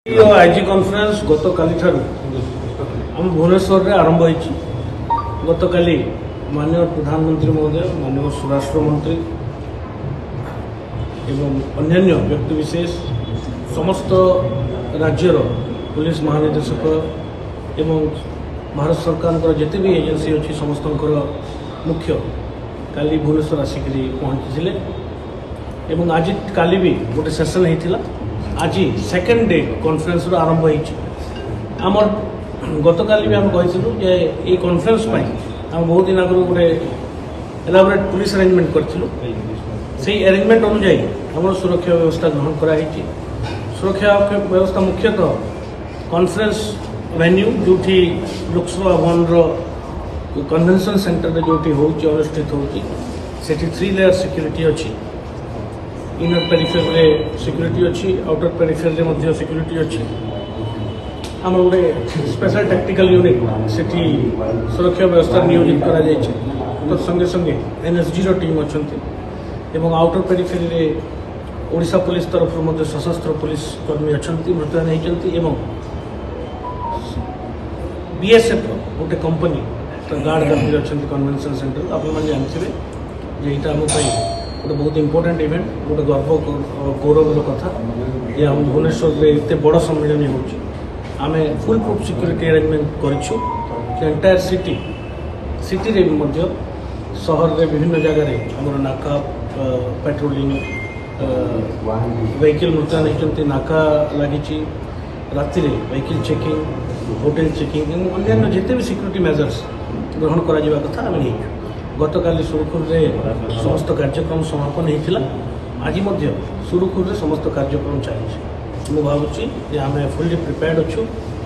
IG conference गत काली आम भुवनेश्वर में आरंभ होती गत काली माननीय प्रधानमंत्री महोदय माननीय स्वराष्ट्र मंत्री एवं अन्यान्य व्यक्तिविशेष समस्त राज्यर पुलिस महानिदेशक एवं भारत सरकार जिते भी एजेंसी अच्छी समस्त मुख्य काली भुवनेश्वर आसिक पहुँची एवं आज काली भी गोटे सेसन होता आज सेकेंड डे कॉन्फ्रेंस आरंभ होमर गत काली भी आम कहूँ जे ये कॉन्फ्रेंस आम बहुत दिन आगु गोटे एलाबोरेट पुलिस अरेंजमेंट करूँ से अरेंजमेंट अनुजाई आम सुरक्षा व्यवस्था ग्रहण कराई सुरक्षा व्यवस्था मुख्यतः कॉन्फ्रेंस वेन्यू जो लोकसभा भवन कन्वेंशन सेंटर जो अनुष्ठित होती 3 लेयर सिक्योरिटी अच्छी इनर पेरिफेर रे सिक्योरिटी अच्छी आउटर पेरिफेर रे मध्य सिक्योरिटी अच्छी आम गोटे स्पेशल टैक्टिकल यूनिट से सुरक्षा व्यवस्था नियोजित करा तो संगे संगे एनएसजी रो टीम अच्छा एवं आउटर पेरिफेर रे ओडिशा पुलिस तरफ सशस्त्र पुलिस कर्मी अच्छा मुतयन होती बीएसएफ गोटे कंपनी गार्ड कर्मी अच्छा कन्वेंशन सेंटर आप जानते यहाँ आम गोटे बहुत इंपोर्टेंट इवेंट गोटे गर्व गौरवर कथा ये हम भुवनेश्वर में इतने बड़ सम्मेलन होमें फुल प्रूफ सिक्योरिटी अरेंजमेंट करूँ एंटायर सिटी रे मध्य सहर रे विभिन्न जगह आम नाका पेट्रोलिंग व्हीकल मुतयन होती नाका लगी राति व्हीकल चेकिंग होटेल चेकिंग अन्य जिते भी सिक्योरिटी मेजर्स ग्रहण करा कथा आम नहीं गत काली सुरखुर समस्त कार्यक्रम समापन होता आज सुरखुर समस्त कार्यक्रम चली मुझे भावुँ आम फुल्ली प्रिपेयर्ड अच्छु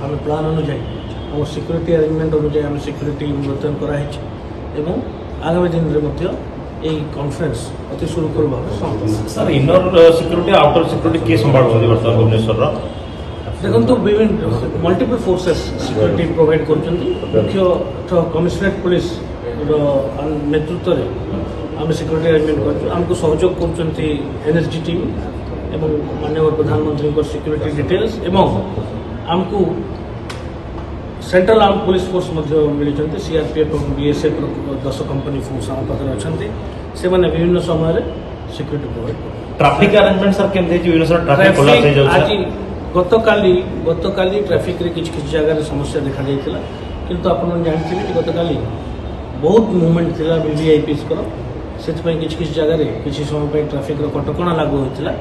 आम प्लान अनुजाई आम सिक्योरिटी अरेंजमेंट अनुजाई आम सिक्योरिटी मुतयन कराई आगामी दिन में कॉन्फ्रेंस अति सुरखुर भाव समापन sir inner security outer security किए संभालुଛନ୍ତି ବର୍ତ୍ତମାନ भुवनेश्वर देखो विभिन्न मल्टीपल फोर्सेस सिक्योरिटी प्रोवाइड कर कमिशनरेट पुलिस नेतृत्व में आम सिक्योरिटी अरेंजमेंट करमको सहयोग कर एनएसजी टीम एवं माननीय प्रधानमंत्री सिक्योरिटी डिटेल्स एवं आमको सेंट्रल आर्म पुलिस फोर्स मिली सीआरपीएफ और बीएसएफ 10 कंपनी फोर्स आम पाखे अच्छा से विभिन्न समय security provide traffic arrangement sir केमती आज गत काली ट्रैफिक रे किसी जगह समस्या देखा जाइतिला किंतु आपन जानथिबे गत काली बहुत मूवमेंट थिला वीवीआईपीस से किसी जगह किसी समय ट्रैफिक कटकणा लागू होता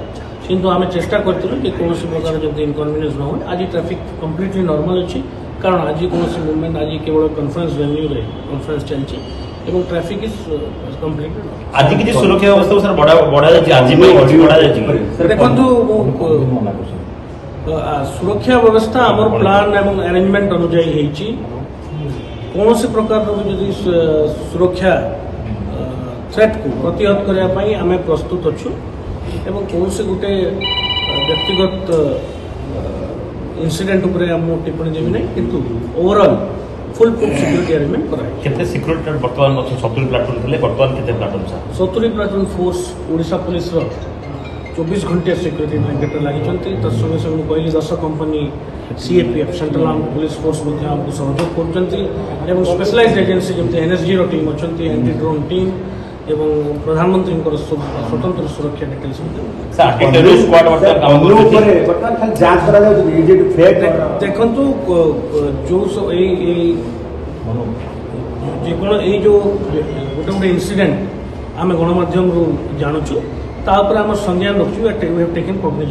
किंतु आम चेष्टा करूँ कि कौन प्रकार जब इनकन्वीनियंस न हो आज ट्रैफिक कम्प्लीटली नॉर्मल अच्छी कारण आज कौन मूवमेंट आज केवल कॉन्फ्रेंस वेन्यू रे कॉन्फ्रेंस चलती ट्रैफिक इज कम्प्लीटली आज किसी सुरक्षा व्यवस्था सर बढ़ा देखो सुरक्षा व्यवस्था आमर प्लान एवं अरेंजमेंट अनुजाई कौन से प्रकार जदि सुरक्षा थ्रेट को प्रतिहत करने आम प्रस्तुत अच्छु एवं कौन से गोटे व्यक्तिगत इंसिडेंट उपरे हम टिप्पणी देवी नहीं किंतु overall full proof security arrangement कराई केते सिक्योरिटी वर्तमान 70 प्लाटून थे वर्तमान केते platoon sir 70 platoon force Odisha police 24 घंटे सिक्योरिटी ब्लैंकेट लगी तत्संगे संगे कहली 10 company CAPF central arm police force आमको सहयोग कर स्पेशलाइज्ड एजेंसी जमी एनएसजी रो टीम अच्छा एंटी ड्रोन टीम एवं प्रधानमंत्री स्वतंत्र सुरक्षा डिटेल्स देखु जो जो गोटे गोटे इनसीडेंट आम गणमाध्यम जानूँ आम संज्ञान रखु टेकिंग कॉग्निजेंस।